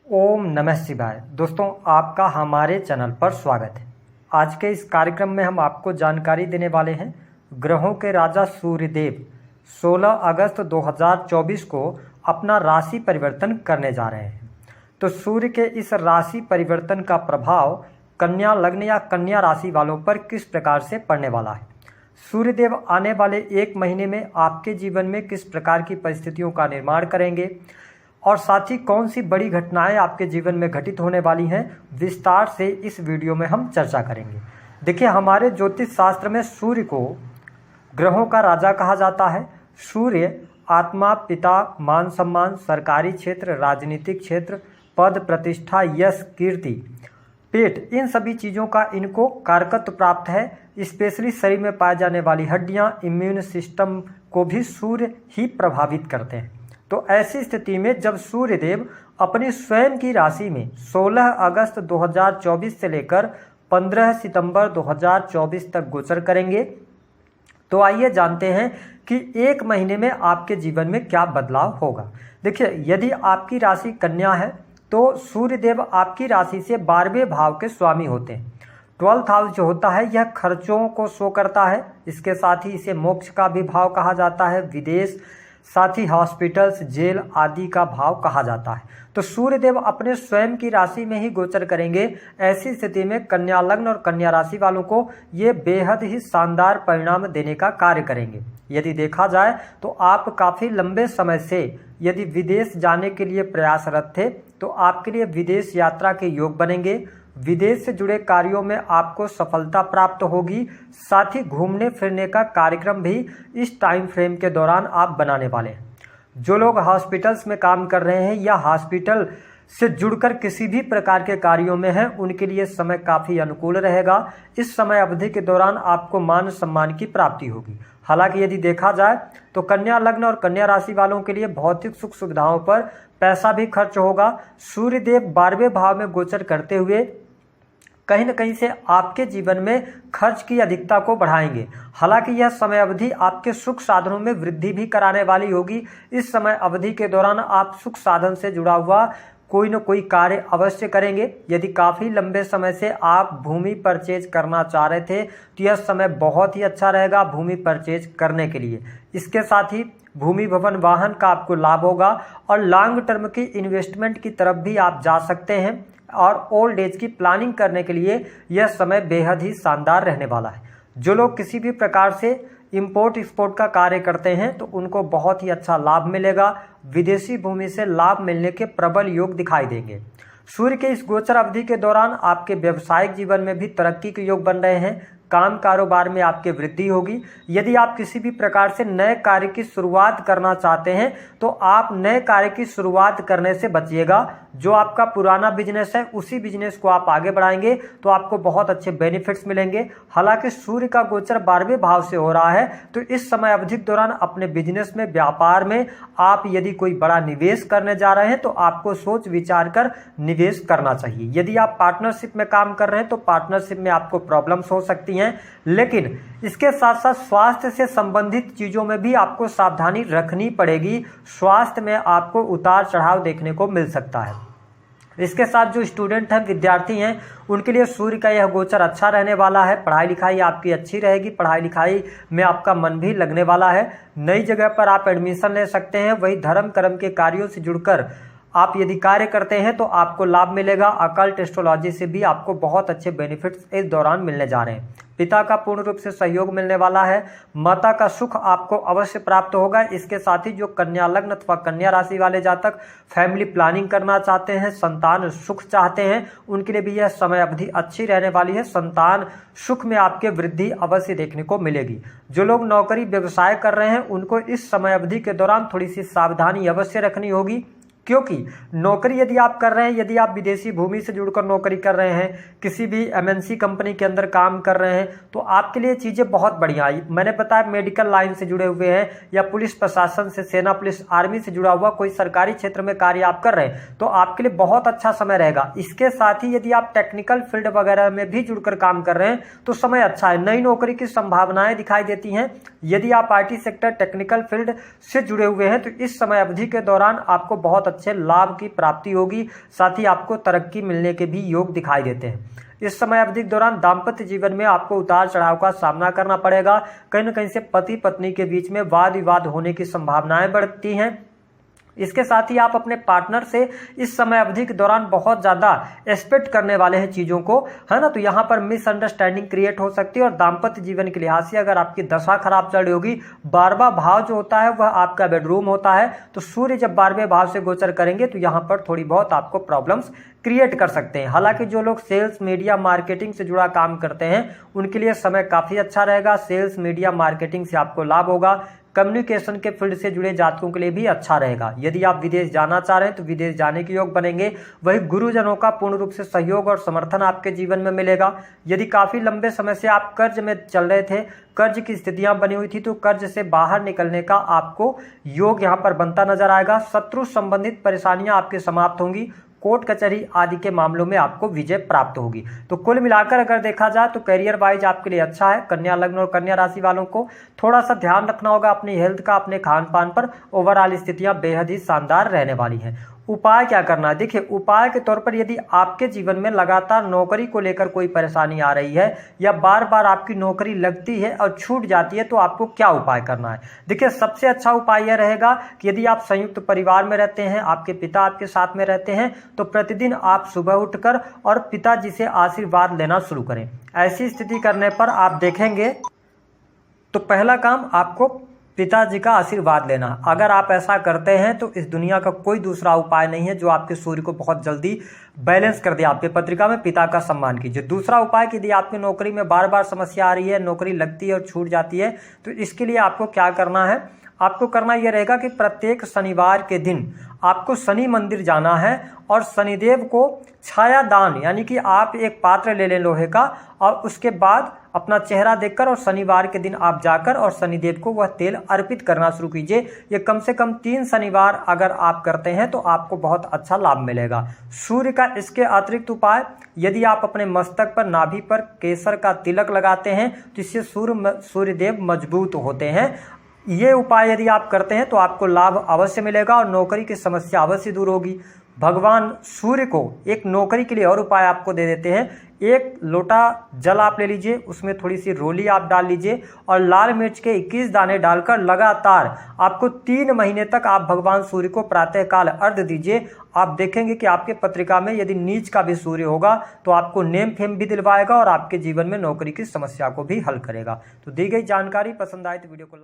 ओम नमः शिवाय। दोस्तों, आपका हमारे चैनल पर स्वागत है। आज के इस कार्यक्रम में हम आपको जानकारी देने वाले हैं ग्रहों के राजा सूर्यदेव 16 अगस्त 2024 को अपना राशि परिवर्तन करने जा रहे हैं। तो सूर्य के इस राशि परिवर्तन का प्रभाव कन्या लग्न या कन्या राशि वालों पर किस प्रकार से पड़ने वाला है। सूर्यदेव आने वाले एक महीने में आपके जीवन में किस प्रकार की परिस्थितियों का निर्माण करेंगे और साथ ही कौन सी बड़ी घटनाएं आपके जीवन में घटित होने वाली हैं, विस्तार से इस वीडियो में हम चर्चा करेंगे। देखिए, हमारे ज्योतिष शास्त्र में सूर्य को ग्रहों का राजा कहा जाता है। सूर्य आत्मा, पिता, मान सम्मान, सरकारी क्षेत्र, राजनीतिक क्षेत्र, पद प्रतिष्ठा, यश, कीर्ति, पेट, इन सभी चीज़ों का इनको कारकत्व प्राप्त है। स्पेशली शरीर में पाए जाने वाली हड्डियां, इम्यून सिस्टम को भी सूर्य ही प्रभावित करते हैं। तो ऐसी स्थिति में जब सूर्यदेव अपनी स्वयं की राशि में 16 अगस्त 2024 से लेकर 15 सितंबर 2024 तक गोचर करेंगे, तो आइए जानते हैं कि एक महीने में आपके जीवन में क्या बदलाव होगा। देखिए, यदि आपकी राशि कन्या है तो सूर्यदेव आपकी राशि से 12वें भाव के स्वामी होते हैं। 12th हाउस जो होता है यह खर्चों को शो करता है। इसके साथ ही इसे मोक्ष का भी भाव कहा जाता है, विदेश, साथ ही हॉस्पिटल्स, जेल आदि का भाव कहा जाता है। तो सूर्यदेव अपने स्वयं की राशि में ही गोचर करेंगे। ऐसी स्थिति में कन्या लग्न और कन्या राशि वालों को ये बेहद ही शानदार परिणाम देने का कार्य करेंगे। यदि देखा जाए तो आप काफ़ी लंबे समय से यदि विदेश जाने के लिए प्रयासरत थे तो आपके लिए विदेश यात्रा के योग बनेंगे। विदेश से जुड़े कार्यों में आपको सफलता प्राप्त होगी। साथ ही घूमने फिरने का कार्यक्रम भी इस टाइम फ्रेम के दौरान आप बनाने वाले हैं। जो लोग हॉस्पिटल्स में काम कर रहे हैं या हॉस्पिटल से जुड़कर किसी भी प्रकार के कार्यों में हैं, उनके लिए समय काफ़ी अनुकूल रहेगा। इस समय अवधि के दौरान आपको मान सम्मान की प्राप्ति होगी। हालांकि यदि देखा जाए तो कन्या लग्न और कन्या राशि वालों के लिए भौतिक सुख सुविधाओं पर पैसा भी खर्च होगा। सूर्यदेव 12वें भाव में गोचर करते हुए कहीं न कहीं से आपके जीवन में खर्च की अधिकता को बढ़ाएंगे। हालांकि यह समय अवधि आपके सुख साधनों में वृद्धि भी कराने वाली होगी। इस समय अवधि के दौरान आप सुख साधन से जुड़ा हुआ कोई न कोई कार्य अवश्य करेंगे। यदि काफ़ी लंबे समय से आप भूमि परचेज करना चाह रहे थे तो यह समय बहुत ही अच्छा रहेगा भूमि परचेज करने के लिए। इसके साथ ही भूमि भवन वाहन का आपको लाभ होगा और लॉन्ग टर्म की इन्वेस्टमेंट की तरफ भी आप जा सकते हैं और ओल्ड एज की प्लानिंग करने के लिए यह समय बेहद ही शानदार रहने वाला है। जो लोग किसी भी प्रकार से इंपोर्ट एक्सपोर्ट का कार्य करते हैं तो उनको बहुत ही अच्छा लाभ मिलेगा। विदेशी भूमि से लाभ मिलने के प्रबल योग दिखाई देंगे। सूर्य के इस गोचर अवधि के दौरान आपके व्यवसायिक जीवन में भी तरक्की के योग बन रहे हैं। काम कारोबार में आपकी वृद्धि होगी। यदि आप किसी भी प्रकार से नए कार्य की शुरुआत करना चाहते हैं तो आप नए कार्य की शुरुआत करने से बचिएगा। जो आपका पुराना बिजनेस है उसी बिजनेस को आप आगे बढ़ाएंगे तो आपको बहुत अच्छे बेनिफिट्स मिलेंगे। हालांकि सूर्य का गोचर 12वें भाव से हो रहा है तो इस समय अवधि के दौरान अपने बिजनेस में, व्यापार में आप यदि कोई बड़ा निवेश करने जा रहे हैं तो आपको सोच विचार कर निवेश करना चाहिए। यदि आप पार्टनरशिप में काम कर रहे हैं तो पार्टनरशिप में आपको प्रॉब्लम्स हो सकती हैं, लेकिन इसके साथ साथ स्वास्थ्य से संबंधित चीजों में भी आपको सावधानी रखनी पड़ेगी। स्वास्थ्य में आपको उतार चढ़ाव देखने को मिल सकता है। इसके साथ जो स्टूडेंट हैं, विद्यार्थी हैं, उनके लिए सूर्य का यह गोचर अच्छा रहने वाला है। पढ़ाई लिखाई आपकी अच्छी रहेगी। पढ़ाई लिखाई में आपका मन भी लगने वाला है। नई जगह पर आप एडमिशन ले सकते हैं। वही धर्म कर्म के कार्यों से जुड़कर आप यदि कार्य करते हैं तो आपको लाभ मिलेगा। अकल्ट एस्ट्रोलॉजी से भी आपको बहुत अच्छे बेनिफिट्स इस दौरान मिलने जा रहे हैं। पिता का पूर्ण रूप से सहयोग मिलने वाला है। माता का सुख आपको अवश्य प्राप्त होगा। इसके साथ ही जो कन्या लग्न अथवा कन्या राशि वाले जातक फैमिली प्लानिंग करना चाहते हैं, संतान सुख चाहते हैं, उनके लिए भी यह समय अवधि अच्छी रहने वाली है। संतान सुख में आपके वृद्धि अवश्य देखने को मिलेगी। जो लोग नौकरी व्यवसाय कर रहे हैं उनको इस समय अवधि के दौरान थोड़ी सी सावधानी अवश्य रखनी होगी, क्योंकि नौकरी यदि आप कर रहे हैं, यदि आप विदेशी भूमि से जुड़कर नौकरी कर रहे हैं, किसी भी एमएनसी कंपनी के अंदर काम कर रहे हैं, तो आपके लिए चीज़ें बहुत बढ़िया आई। मैंने बताया मेडिकल लाइन से जुड़े हुए हैं या पुलिस प्रशासन से, सेना पुलिस आर्मी से जुड़ा हुआ कोई सरकारी क्षेत्र में कार्य आप कर रहे हैं तो आपके लिए बहुत अच्छा समय रहेगा। इसके साथ ही यदि आप टेक्निकल फील्ड वगैरह में भी जुड़कर काम कर रहे हैं तो समय अच्छा है। नई नौकरी की संभावनाएं दिखाई देती हैं। यदि आप आईटी सेक्टर, टेक्निकल फील्ड से जुड़े हुए हैं तो इस समय अवधि के दौरान आपको बहुत अच्छे लाभ की प्राप्ति होगी, साथ ही आपको तरक्की मिलने के भी योग दिखाई देते हैं। इस समय अवधि के दौरान दाम्पत्य जीवन में आपको उतार चढ़ाव का सामना करना पड़ेगा। कहीं न कहीं से पति पत्नी के बीच में वाद विवाद होने की संभावनाएं बढ़ती हैं। इसके साथ ही आप अपने पार्टनर से इस समय अवधि के दौरान बहुत ज़्यादा एक्सपेक्ट करने वाले हैं चीज़ों को, है ना। तो यहाँ पर मिसअंडरस्टैंडिंग क्रिएट हो सकती है। और दाम्पत्य जीवन के लिहाज से अगर आपकी दशा खराब चल रही होगी, 12वां भाव जो होता है वह आपका बेडरूम होता है, तो सूर्य जब 12वें भाव से गोचर करेंगे तो यहाँ पर थोड़ी बहुत आपको प्रॉब्लम्स क्रिएट कर सकते हैं। हालांकि जो लोग सेल्स मीडिया मार्केटिंग से जुड़ा काम करते हैं उनके लिए समय काफ़ी अच्छा रहेगा। सेल्स मीडिया मार्केटिंग से आपको लाभ होगा। कम्युनिकेशन के फील्ड से जुड़े जातकों के लिए भी अच्छा रहेगा। यदि आप विदेश जाना चाह रहे हैं तो विदेश जाने के योग बनेंगे। वही गुरुजनों का पूर्ण रूप से सहयोग और समर्थन आपके जीवन में मिलेगा। यदि काफ़ी लंबे समय से आप कर्ज में चल रहे थे, कर्ज की स्थितियां बनी हुई थी, तो कर्ज से बाहर निकलने का आपको योग यहाँ पर बनता नजर आएगा। शत्रु संबंधित परेशानियां आपके समाप्त होंगी। कोर्ट कचहरी आदि के मामलों में आपको विजय प्राप्त होगी। तो कुल मिलाकर अगर देखा जाए तो करियर वाइज आपके लिए अच्छा है। कन्या लग्न और कन्या राशि वालों को थोड़ा सा ध्यान रखना होगा अपनी हेल्थ का, अपने खान पान पर। ओवरऑल स्थितियां बेहद ही शानदार रहने वाली हैं। उपाय क्या करना है? देखिए, उपाय के तौर पर यदि आपके जीवन में लगातार नौकरी को लेकर कोई परेशानी आ रही है या बार बार आपकी नौकरी लगती है और छूट जाती है, तो आपको क्या उपाय करना है? देखिए, सबसे अच्छा उपाय यह रहेगा कि यदि आप संयुक्त परिवार में रहते हैं, आपके पिता आपके साथ में रहते हैं, तो प्रतिदिन आप सुबह उठकर और पिताजी से आशीर्वाद लेना शुरू करें। ऐसी स्थिति करने पर आप देखेंगे तो पहला काम आपको पिताजी का आशीर्वाद लेना। अगर आप ऐसा करते हैं तो इस दुनिया का कोई दूसरा उपाय नहीं है जो आपके सूर्य को बहुत जल्दी बैलेंस कर दे। आपके पत्रिका में पिता का सम्मान कीजिए। दूसरा उपाय कि यदि आपकी नौकरी में बार बार समस्या आ रही है, नौकरी लगती है और छूट जाती है, तो इसके लिए आपको क्या करना है? आपको करना यह रहेगा कि प्रत्येक शनिवार के दिन आपको शनि मंदिर जाना है और शनिदेव को छाया दान, यानी कि आप एक पात्र ले लें लोहे का, और उसके बाद अपना चेहरा देखकर और शनिवार के दिन आप जाकर और शनिदेव को वह तेल अर्पित करना शुरू कीजिए। ये कम से कम 3 शनिवार अगर आप करते हैं तो आपको बहुत अच्छा लाभ मिलेगा। सूर्य का इसके अतिरिक्त उपाय, यदि आप अपने मस्तक पर, नाभि पर केसर का तिलक लगाते हैं तो इससे सूर्यदेव मजबूत होते हैं। ये उपाय यदि आप करते हैं तो आपको लाभ अवश्य मिलेगा और नौकरी की समस्या अवश्य दूर होगी। भगवान सूर्य को एक नौकरी के लिए और उपाय आपको दे देते हैं। 1 लोटा जल आप ले लीजिए, उसमें थोड़ी सी रोली आप डाल लीजिए और लाल मिर्च के 21 दाने डालकर लगातार आपको 3 महीने तक आप भगवान सूर्य को प्रातःकाल अर्घ्य दीजिए। आप देखेंगे कि आपके पत्रिका में यदि नीच का भी सूर्य होगा तो आपको नेम फेम भी दिलवाएगा और आपके जीवन में नौकरी की समस्या को भी हल करेगा। तो दी गई जानकारी पसंद आए तो वीडियो को